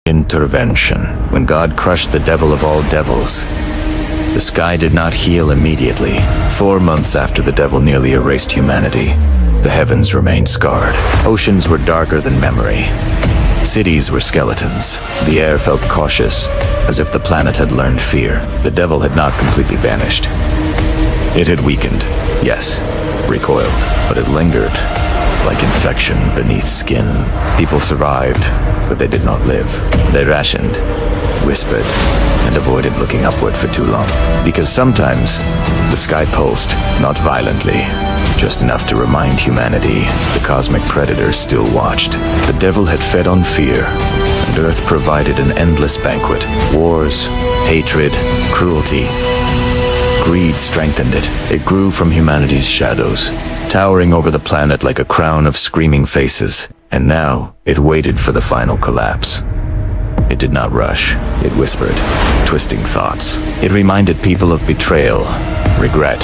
Intervention. When God crushed the devil of all devils, the sky did not heal immediately. 4 months after the devil nearly erased humanity, the heavens remained scarred. Oceans were darker than memory. Cities were skeletons. The air felt cautious, as if the planet had learned fear. The devil had not completely vanished. It had weakened, yes, recoiled, but it lingered, like infection beneath skin. People survived, but they did not live. They rationed, whispered, and avoided looking upward for too long. Because sometimes, the sky pulsed, not violently, just enough to remind humanity the cosmic predator still watched. The devil had fed on fear, and Earth provided an endless banquet. Wars, hatred, cruelty. Greed strengthened it. It grew from humanity's shadows, towering over the planet like a crown of screaming faces. And now, it waited for the final collapse. It did not rush. It whispered, twisting thoughts. It reminded people of betrayal, regret,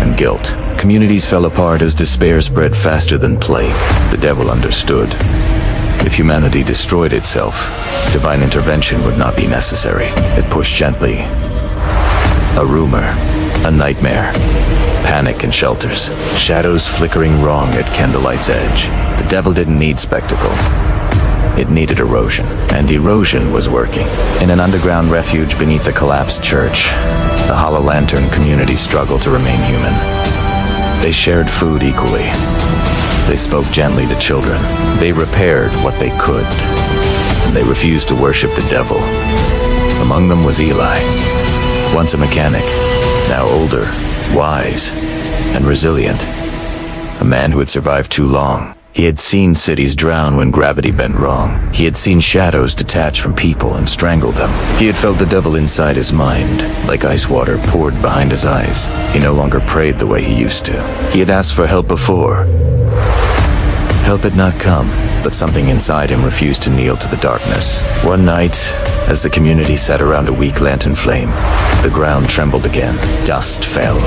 and guilt. Communities fell apart as despair spread faster than plague. The devil understood. If humanity destroyed itself, divine intervention would not be necessary. It pushed gently. A rumor, a nightmare, panic in shelters, shadows flickering wrong at candlelight's edge. The devil didn't need spectacle. It needed erosion, and erosion was working. In an underground refuge beneath a collapsed church, the Hollow Lantern community struggled to remain human. They shared food equally. They spoke gently to children. They repaired what they could, and they refused to worship the devil. Among them was Eli, once a mechanic, now older, wise, and resilient. A man who had survived too long. He had seen cities drown when gravity bent wrong. He had seen shadows detach from people and strangle them. He had felt the devil inside his mind, like ice water poured behind his eyes. He no longer prayed the way he used to. He had asked for help before. Help had not come, but something inside him refused to kneel to the darkness. One night, as the community sat around a weak lantern flame, the ground trembled again. Dust fell.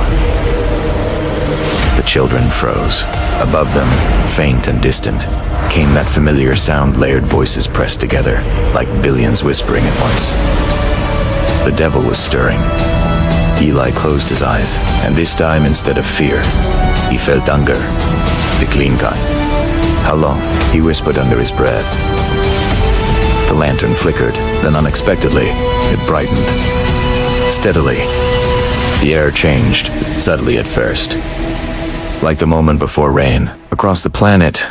The children froze. Above them, faint and distant, came that familiar sound, layered voices pressed together, like billions whispering at once. The devil was stirring. Eli closed his eyes, and this time, instead of fear, he felt hunger, the clean kind. How long? He whispered under his breath. The lantern flickered, then unexpectedly, it brightened. Steadily, the air changed, subtly at first. Like the moment before rain, across the planet,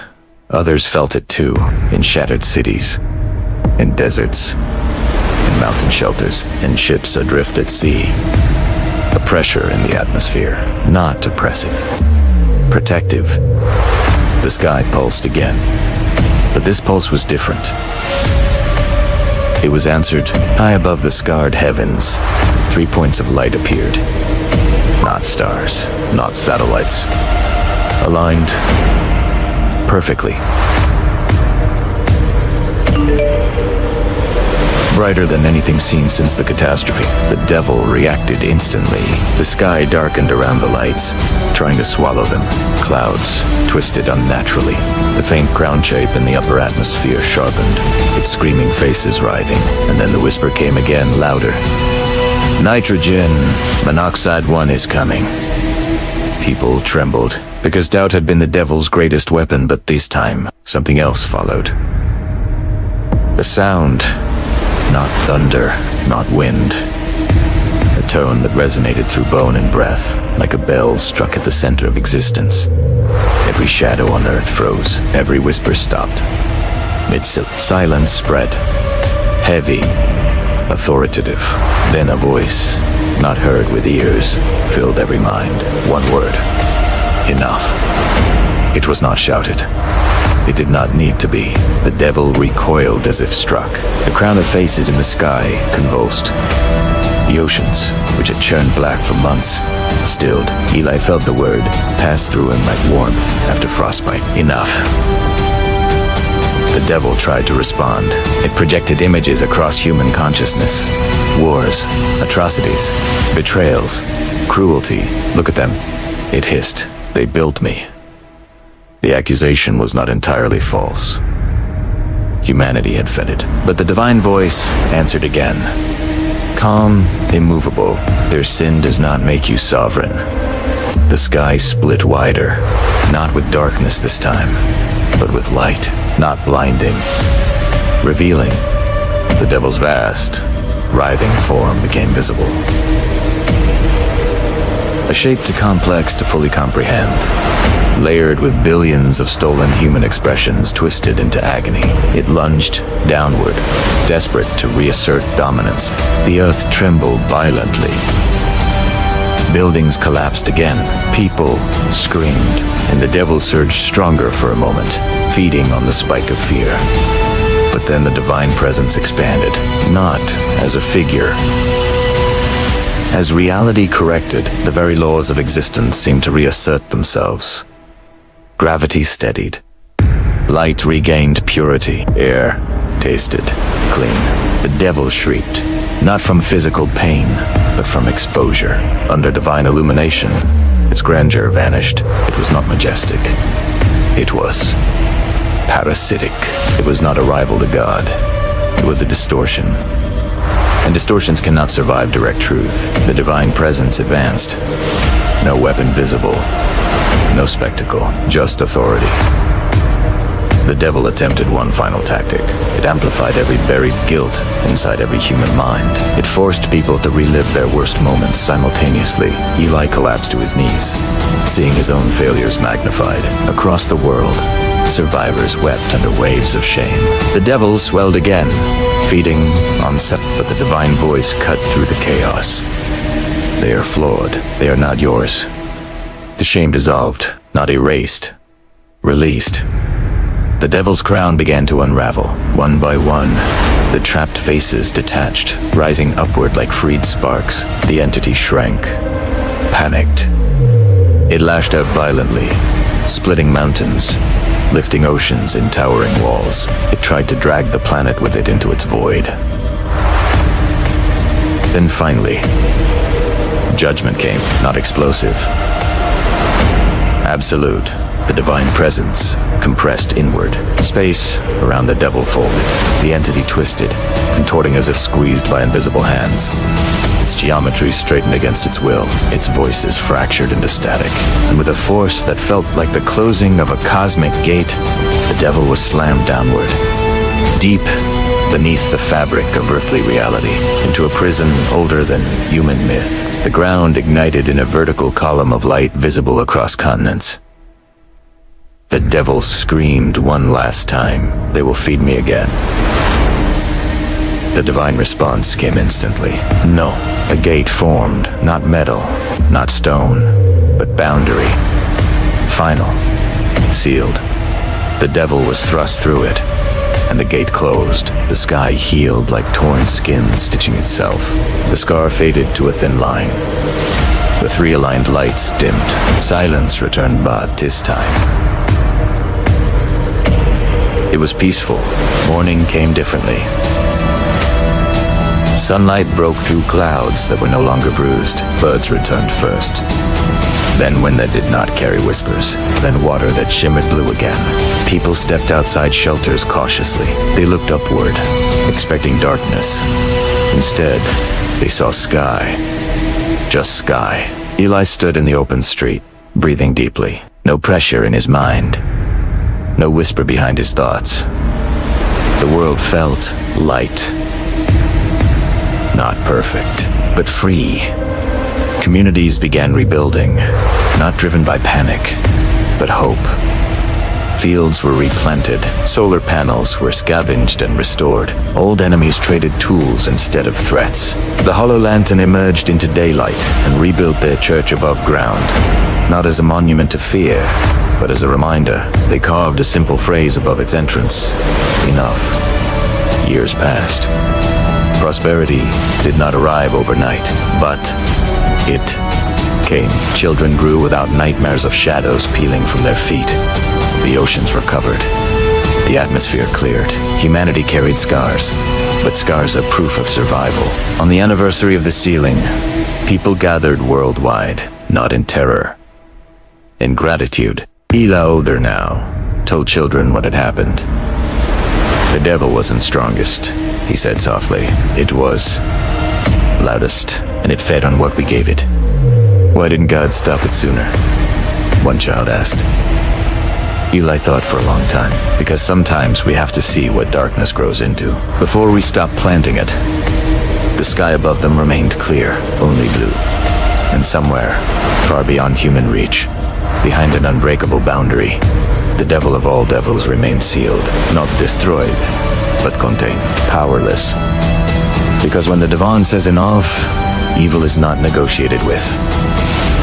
others felt it too, in shattered cities, in deserts, in mountain shelters, in ships adrift at sea. A pressure in the atmosphere, not oppressive, protective. The sky pulsed again, but this pulse was different. It was answered. High above the scarred heavens, 3 points of light appeared. Not stars, not satellites. Aligned perfectly. Brighter than anything seen since the catastrophe. The devil reacted instantly. The sky darkened around the lights, trying to swallow them. Clouds twisted unnaturally. The faint ground shape in the upper atmosphere sharpened, its screaming faces writhing, and then the whisper came again, louder. Nitrogen monoxide 1 is coming. People trembled, because doubt had been the devil's greatest weapon, but this time, something else followed. The sound, not thunder, not wind. A tone that resonated through bone and breath, like a bell struck at the center of existence. Every shadow on earth froze, every whisper stopped. Silence spread, heavy, authoritative. Then a voice, not heard with ears, filled every mind. One word. Enough. It was not shouted. It did not need to be. The devil recoiled as if struck. The crown of faces in the sky convulsed. The oceans, which had churned black for months, stilled. Eli felt the word pass through him like warmth after frostbite. Enough. The devil tried to respond. It projected images across human consciousness. Wars, atrocities, betrayals, cruelty. Look at them. It hissed. They built me. The accusation was not entirely false. Humanity had fed it. But the divine voice answered again. Calm, immovable, their sin does not make you sovereign. The sky split wider, not with darkness this time, but with light, not blinding, revealing. The devil's vast, writhing form became visible. A shape too complex to fully comprehend, layered with billions of stolen human expressions twisted into agony. It lunged downward, desperate to reassert dominance. The earth trembled violently. Buildings collapsed again. People screamed, and the devil surged stronger for a moment, feeding on the spike of fear. But then the divine presence expanded, not as a figure. As reality corrected, the very laws of existence seemed to reassert themselves. Gravity steadied. Light regained purity. Air tasted clean. The devil shrieked, not from physical pain, but from exposure. Under divine illumination, its grandeur vanished. It was not majestic. It was parasitic. It was not a rival to God. It was a distortion. And distortions cannot survive direct truth. The divine presence advanced. No weapon visible. No spectacle. Just authority. The devil attempted one final tactic. It amplified every buried guilt inside every human mind. It forced people to relive their worst moments simultaneously. Eli collapsed to his knees, seeing his own failures magnified. Across the world, survivors wept under waves of shame. The devil swelled again, feeding on but the divine voice cut through the chaos. They are flawed. They are not yours. The shame dissolved, not erased. Released. The devil's crown began to unravel. One by one, the trapped faces detached, rising upward like freed sparks. The entity shrank, panicked. It lashed out violently, splitting mountains, lifting oceans in towering walls. It tried to drag the planet with it into its void. Then finally, judgment came, not explosive. Absolute. The divine presence compressed inward. Space around the devil folded. The entity twisted, contorting as if squeezed by invisible hands. Its geometry straightened against its will. Its voices fractured into static. And with a force that felt like the closing of a cosmic gate, the devil was slammed downward, deep beneath the fabric of earthly reality, into a prison older than human myth. The ground ignited in a vertical column of light visible across continents. The devil screamed one last time. They will feed me again. The divine response came instantly. No. A gate formed, not metal, not stone, but boundary. Final. Sealed. The devil was thrust through it, and the gate closed. The sky healed like torn skin stitching itself. The scar faded to a thin line. The three aligned lights dimmed. Silence returned, but this time it was peaceful. Morning came differently. Sunlight broke through clouds that were no longer bruised. Birds returned first. Then wind that did not carry whispers. Then water that shimmered blue again. People stepped outside shelters cautiously. They looked upward, expecting darkness. Instead, they saw sky. Just sky. Eli stood in the open street, breathing deeply. No pressure in his mind. No whisper behind his thoughts. The world felt light. Not perfect, but free. Communities began rebuilding, not driven by panic, but hope. Fields were replanted, solar panels were scavenged and restored. Old enemies traded tools instead of threats. The Hollow Lantern emerged into daylight and rebuilt their church above ground, not as a monument to fear, but as a reminder. They carved a simple phrase above its entrance. Enough. Years passed. Prosperity did not arrive overnight, but it came. Children grew without nightmares of shadows peeling from their feet. The oceans recovered. The atmosphere cleared. Humanity carried scars, but scars are proof of survival. On the anniversary of the sealing, people gathered worldwide, not in terror, in gratitude. Eli, older now, told children what had happened. The devil wasn't strongest, he said softly. It was loudest, and it fed on what we gave it. Why didn't God stop it sooner? One child asked. Eli thought for a long time, because sometimes we have to see what darkness grows into before we stop planting it. The sky above them remained clear, only blue. And somewhere, far beyond human reach, behind an unbreakable boundary, the devil of all devils remained sealed, not destroyed, but contained, powerless. Because when the Divan says enough, evil is not negotiated with.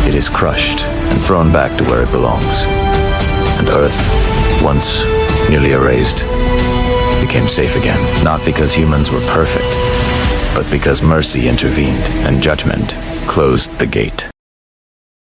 It is crushed and thrown back to where it belongs. And Earth, once nearly erased, became safe again. Not because humans were perfect, but because mercy intervened and judgment closed the gate.